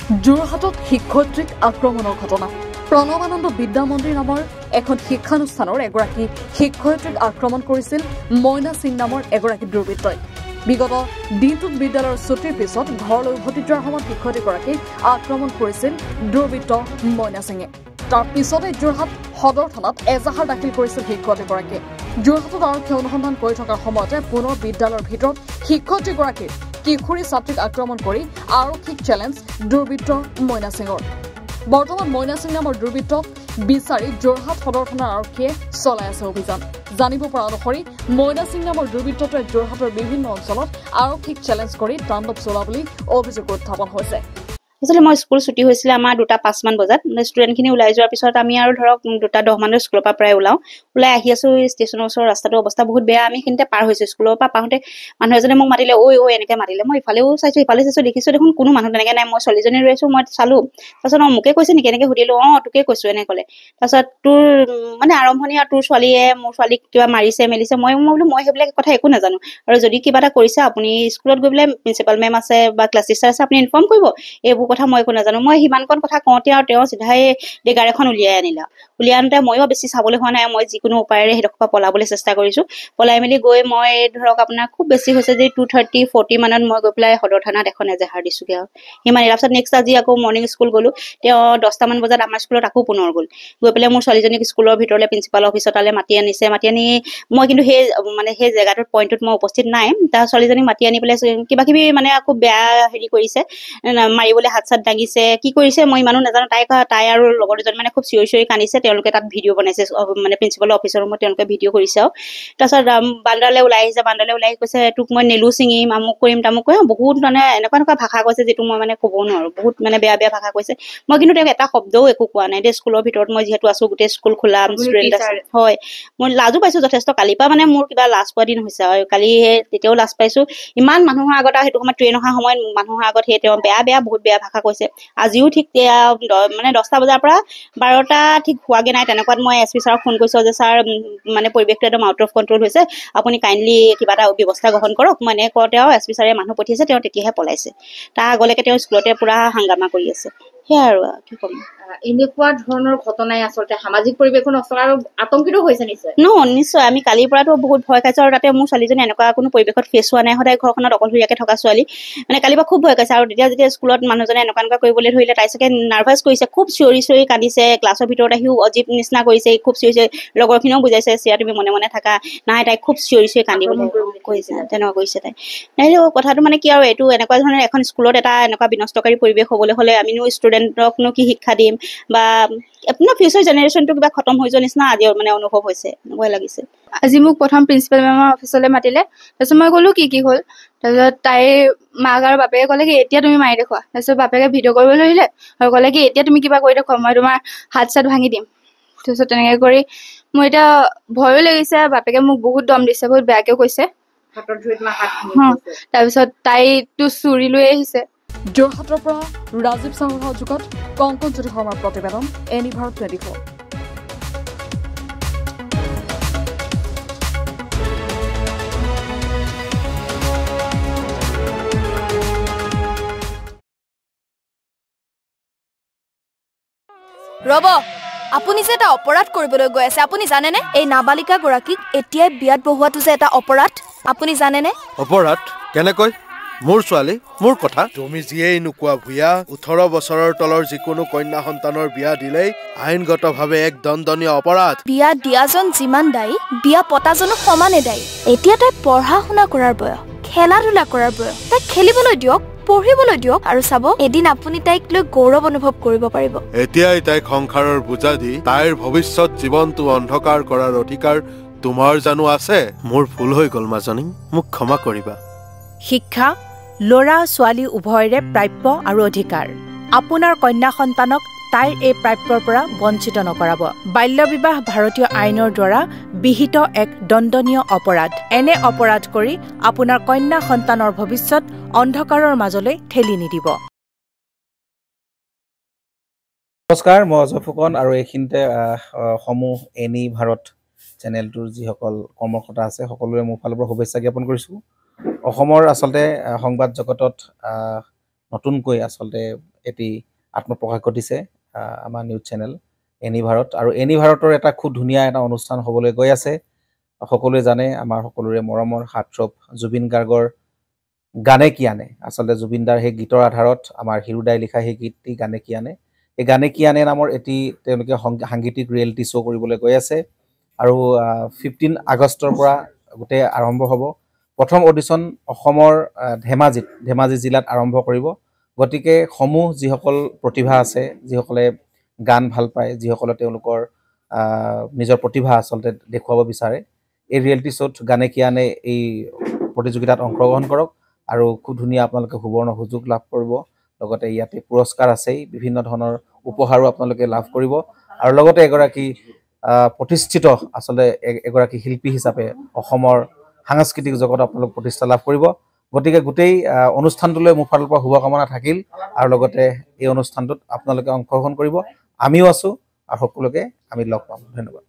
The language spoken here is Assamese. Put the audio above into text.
যোৰহাটত শিক্ষয়িত্ৰীক আক্ৰমণৰ ঘটনা। প্ৰণৱানন্দ বিদ্যা মন্দিৰ নামৰ এখন শিক্ষানুষ্ঠানৰ এগৰাকী শিক্ষয়িত্ৰীক আক্ৰমণ কৰিছিল মইনা সিং নামৰ এগৰাকী দুৰ্বৃত্তই। বিগত দিনটোত বিদ্যালয়ৰ ছুটিৰ পিছত ঘৰলৈ উভতি যোৱাৰ সময়ত শিক্ষয়িত্ৰীগৰাকীক আক্ৰমণ কৰিছিল দুৰ্বৃত্ত মইনা সিঙে। তাৰ পিছতে যোৰহাট সদৰ থানাত এজাহাৰ দাখিল কৰিছিল শিক্ষয়িত্ৰীগৰাকীয়ে। যোৰহাটত আৰক্ষীয়ে অনুসন্ধান কৰি থকাৰ সময়তে পুনৰ বিদ্যালয়ৰ ভিতৰত শিক্ষয়িত্ৰীগৰাকীৰ কিশোৰী ছাত্ৰীক আক্ৰমণ কৰি আৰক্ষীক চেলেঞ্জ দুৰ্বৃত্ত মইনা সিঙৰ। বৰ্তমান মইনা সিং নামৰ দুৰ্বৃত্তক বিচাৰি যোৰহাট সদৰ থানাৰ আৰক্ষীয়ে চলাই আছে অভিযান। জানিব পৰা অনুসৰি মইনা সিং নামৰ দুৰ্বৃত্তটোৱে যোৰহাটৰ বিভিন্ন অঞ্চলত আৰক্ষীক চেলেঞ্জ কৰি তাণ্ডৱ চলোৱা বুলি অভিযোগ উত্থাপন হৈছে। আসলে মই স্কুল ছুটি হৈছিলে আমাৰ 2:05 মান বজাত। ষ্টুডেণ্টখিনি ওলাই যোৱাৰ পিছত আমি আৰু ধৰক 2:10 মানৰ স্কুলৰ পৰা প্ৰায় ওলাই আহি আছো। ষ্টেচনৰ ওচৰৰ ৰাস্তাটোৰ অৱস্থা বহুত বেয়া। আমি সেইখিনিতে পাৰ হৈছো। স্কুলৰ পৰা পাওঁতে মানুহ এজনে মোক মাতিলে, ঐ এনেকে মাতিলে। মই ইফালেও চাইছো ইফালে চাইছো, দেখিছো দেখোন কোনো মানুহ তেনেকে নাই। মই ছোৱালীজনী ৰৈ আছো, মই চালো। তাৰপিছত মোকে কৈছে নেকি এনেকে সুধিলো, তোকে কৈছো এনেকে ক'লে। তাৰপিছত তোৰ মানে আৰম্ভণি আৰু তোৰ ছোৱালীয়ে মোৰ ছোৱালীক কিবা মাৰিছে মেলিছে। মই বোলো মই সেইবিলাক কথা একো নাজানো, আৰু যদি কিবা এটা কৰিছে আপুনি স্কুলত গৈ পেলাই প্ৰিন্সিপাল মেম আছে বা ক্লাছ টিচাৰ আছে, আপুনি ইনফৰ্ম কৰিব। এইবোৰ কথা মই একো নাজানো। মই সিমানকণ কথা কওঁতে আৰু তেওঁ চিধাই ডেগাৰ এখন উলিয়াই আনিলে। উলিয়াই আনোতে ময়ো বেছি চাবলৈ হোৱা নাই। মই যিকোনো উপায়েৰে সেইডোখৰ পৰা পলাবলৈ চেষ্টা কৰিছো। পলাই মেলি গৈ মই ধৰক আপোনাৰ খুব বেছি হৈছে যে 2:30-40 মানত মই গৈ পেলাই সদৰ থানাত এখন এজাহাৰ দিছোগে। আৰু সিমানেই। তাৰপিছত নেক্সট আজি আকৌ মৰ্ণিং স্কুল গ'লো। তেওঁ 10টা মান বজাত আমাৰ স্কুলত আকৌ পুনৰ গ'ল। গৈ পেলাই মোৰ ছোৱালীজনীক স্কুলৰ ভিতৰলৈ প্ৰিন্সিপালৰ অফিচত তালে মাতি আনিছে। মাতি আনি মই কিন্তু সেই জেগাটোত পইণ্টটোত মই উপস্থিত নাই। তাৰ ছোৱালীজনীক মাতি আনি পেলাই কিবা কিবি মানে খুব বেয়া হেৰি কৰিছে, মাৰিবলৈ হাত চাত দাঙিছে, কি কৰিছে মই ইমানো নাজানো। তাই আৰু লগৰ দুজন মানে খুব চিঞৰি চিঞৰি কান্দিছে। তেওঁলোকে তাত ভিডিঅ' বনাইছে, মানে প্ৰিন্সিপালৰ অফিচৰ ৰুমত তেওঁলোকে ভিডিঅ' কৰিছে। আৰু তাৰপিছত বান্দাৰলৈ ওলাই আহিছে। বান্দাৰলৈ ওলাই আহি কৈছে, তোক মই নেলু ছিঙিম, আমুক কৰিম তামুক কৰিম, বহুত মানে এনেকুৱা ভাষা কৈছে যিটো মই মানে ক'ব নোৱাৰো। বহুত মানে বেয়া বেয়া ভাষা কৈছে। মই কিন্তু তেওঁক এটা শব্দও একো কোৱা নাই দেই। স্কুলৰ ভিতৰত মই যিহেতু আছো, গোটেই স্কুল খোলা, ষ্টুডেণ্ট আছে। হয়, মই লাজো পাইছো যথেষ্ট। কালিৰ পৰা মানে মোৰ কিবা লাজ পোৱা দিন হৈছে। আৰু কালি তেতিয়াও লাজ পাইছো। ইমান মানুহৰ আগত, আৰু সেইটো সময়ত ট্ৰেইন অহাৰ সময়ত মানুহৰ আগত তেওঁ বহুত বেয়া ভাষা কৈছে। আজিও ঠিক মানে 10টা বজাৰ পৰা 12টা ঠিক হোৱাগে নাই তেনেকুৱাত মই SP ছাৰক ফোন কৰিছো যে ছাৰ মানে পৰিৱেশটো একদম আউট অফ কণ্ট্ৰল হৈছে, আপুনি কাইণ্ডলি কিবা এটা ব্যৱস্থা গ্ৰহণ কৰক। মই এনেকৈ কওঁতে আৰু SP ছাৰে মানুহ পঠিয়াইছে। তেওঁ তেতিয়াহে পলাইছে। তাৰ আগলৈকে তেওঁ স্কুলতে পুৰা হাংগামা কৰি আছে। সেয়াই আৰু কি ক'ম। এনেকুৱা ধৰণৰ ঘটনাই আচলতে সামাজিক পৰিৱেশৰ নষ্ট আৰু আতংকিত হৈছে নিশ্চয়। নিশ্চয়। আমি কালিৰ পৰাতো বহুত ভয় খাইছো। আৰু তাতে মোৰ ছোৱালীজনী এনেকুৱা কোনো পৰিৱেশত ফেচ হোৱা নাই। সদায় ঘৰখনত অকলশৰীয়াকে থকা ছোৱালী, মানে কালিৰ পৰা খুব ভয় খাইছে। আৰু যেতিয়া স্কুলত মানুহজনে এনেকুৱা কৰিবলৈ ধৰিলে, তাই চাগে নাৰ্ভাছ কৰিছে, খুব চিঞৰি চিঞৰি কান্দিছে। ক্লাছৰ ভিতৰত আহিও অজীৱ নিচিনা কৰিছে, খুব চিঞৰিছে। লগৰখিনিও বুজাইছে, চিয়া তুমি মনে মনে থাকা। নাই, তাই খুব চিঞৰি চিঞৰি কান্দিবলৈ কৰিছে, তেনেকুৱা কৰিছে তাই। কথাটো মানে কি আৰু, এইটো এনেকুৱা ধৰণৰ এখন স্কুলত এটা এনেকুৱা বিনষ্টকাৰী পৰিৱেশ হ'বলৈ হ'লে আমিনো ষ্টুডেণ্টকনো কি শিক্ষা দিম, বা আপোনাৰ ফিউচাৰ জেনেৰেশ্যনটো কিবা খতম হৈ যোৱাৰ নিচিনা আজি মানে অনুভৱ হৈছে, এনেকুৱাই লাগিছে। আজি মোক প্ৰথম প্ৰিন্সিপাল মেমৰ অফিচলৈ মাতিলে। তাৰপিছত মই ক'লো কি হ'ল। তাৰপিছত তাইৰ মাক আৰু বাপেকে ক'লে কি এতিয়া তুমি মাৰি দেখুওৱা। তাৰপিছত বাপেকে ভিডিঅ' কৰিব ধৰিলে আৰু ক'লে কি এতিয়া তুমি কিবা কৰি দেখুওৱা, মই তোমাৰ হাত চাত ভাঙি দিম। তাৰপিছত তেনেকৈ কৰি মোৰ এতিয়া ভয়ো লাগিছে। বাপেকে মোক বহুত দম দিছে, বহুত বেয়াকেও কৈছে। তাৰপিছত তাইতো চুৰি লৈ আহিছে। যোৰহাটৰ পৰা ৰাজীৱ চাহৰ সহযোগত কংকন জ্যোতি শৰ্মাৰ প্ৰতিবেদন, এনিভাৰ 24। ৰব, আপুনি যে এটা অপৰাধ কৰিবলৈ গৈ আছে, আপুনি জানেনে? এই নাবালিকা গৰাকীক এতিয়াই বিয়াত বহোৱাটো যে এটা অপৰাধ, আপুনি জানেনে? অপৰাধ কেনেকৈ? মোৰ ছোৱালী, মোৰ কথা। তুমি যিয়েই নোকোৱা ভূঞা, 18 বছৰৰ তলৰ যিকোনো কন্যা সন্তানৰ বিয়া দিলেই আইনগতভাৱে এক দণ্ডনীয় অপৰাধ। বিয়া দিয়াজন যিমান দায়ী, বিয়া পতাজনো সমানে দায়ী। এতিয়া তাই পঢ়া শুনা কৰাৰ বয়স, খেলা ধূলা কৰাৰ বয়স। তাইক খেলিবলৈ দিয়ক, পঢ়িবলৈ দিয়ক, আৰু চাব এদিন আপুনি তাইক লৈ গৌৰৱ অনুভৱ কৰিব পাৰিব। এতিয়াই তাইক সংসাৰৰ বোজা দি তাইৰ ভৱিষ্যত জীৱনটো অন্ধকাৰ কৰাৰ অধিকাৰ তোমাৰ জানো আছে? মোৰ ভুল হৈ গ'ল মাজনী, মোক ক্ষমা কৰিবা। শিক্ষা ল'ৰা ছোৱালী উভয়ৰে প্ৰাপ্য আৰু অধিকাৰ। আপোনাৰ কন্যা সন্তানক তাইৰ এই প্ৰাপ্যৰ পৰা বঞ্চিত নকৰাব। বাল্য বিবাহ ভাৰতীয় আইনৰ দ্বাৰা বিহিত এক দণ্ডনীয় অপৰাধ। এনে অপৰাধ কৰি আপোনাৰ কন্যা সন্তানৰ ভৱিষ্যত অন্ধকাৰৰ মাজলৈ ঠেলি নিদিব। নমস্কাৰ, মই অজয় ফুকন, আৰু এইখিনিতে সমূহ এনি ভাৰত চেনেলটোৰ যিসকল কৰ্মকৰ্তা আছে সকলোৰে মোৰ ফালৰ পৰা শুভেচ্ছা জ্ঞাপন কৰিছোঁ। অসমৰ আচলতে সংবাদ জগতত নতুনকৈ আচলতে এটি আত্মপ্ৰকাশ ঘটিছে আমাৰ নিউজ চেনেল এনি ভাৰত আৰু এনি ভাৰতৰ এটা খুব ধুনীয়া এটা অনুষ্ঠান হ'বলৈ গৈ আছে সকলোৱে জানে আমাৰ সকলোৰে মৰমৰ হাৰ্টথ্ৰব জুবিন গাৰ্গৰ গানে কি আনে আচলতে জুবিন দাৰ সেই গীতৰ আধাৰত আমাৰ হিৰুদাই লিখা সেই গীতটি গানে কি আনে এই গানে কি আনে নামৰ এটি তেওঁলোকে সাংগীতিক ৰিয়েলিটি শ্ব' কৰিবলৈ গৈ আছে আৰু 15 আগষ্টৰ পৰা গোটেই আৰম্ভ হ'ব প্ৰথম অডিশ্যন অসমৰ ধেমাজি জিলাত আৰম্ভ কৰিব গতিকে সমূহ যিসকল প্ৰতিভা আছে যিসকলে গান ভাল পায় যিসকলে তেওঁলোকৰ নিজৰ প্ৰতিভা আচলতে দেখুৱাব বিচাৰে এই ৰিয়েলিটি শ্ব'ত গানে কি আনে এই প্ৰতিযোগিতাত অংশগ্ৰহণ কৰক আৰু খুব ধুনীয়া আপোনালোকে সুবৰ্ণ সুযোগ লাভ কৰিব লগতে ইয়াতে পুৰস্কাৰ আছেই বিভিন্ন ধৰণৰ উপহাৰো আপোনালোকে লাভ কৰিব আৰু লগতে এগৰাকী প্ৰতিষ্ঠিত আচলতে এগৰাকী শিল্পী হিচাপে অসমৰ সাংস্কৃতিক জগত আপোনালোক প্ৰতিষ্ঠা লাভ কৰিব গতিকে গোটেই অনুষ্ঠানটোলৈ মোৰ ফালৰ পৰা শুভকামনা থাকিল আৰু লগতে এই অনুষ্ঠানটোত আপোনালোকে অংশগ্ৰহণ কৰিব আমিও আছো আৰু সকলোকে আমি লগ পাম ধন্যবাদ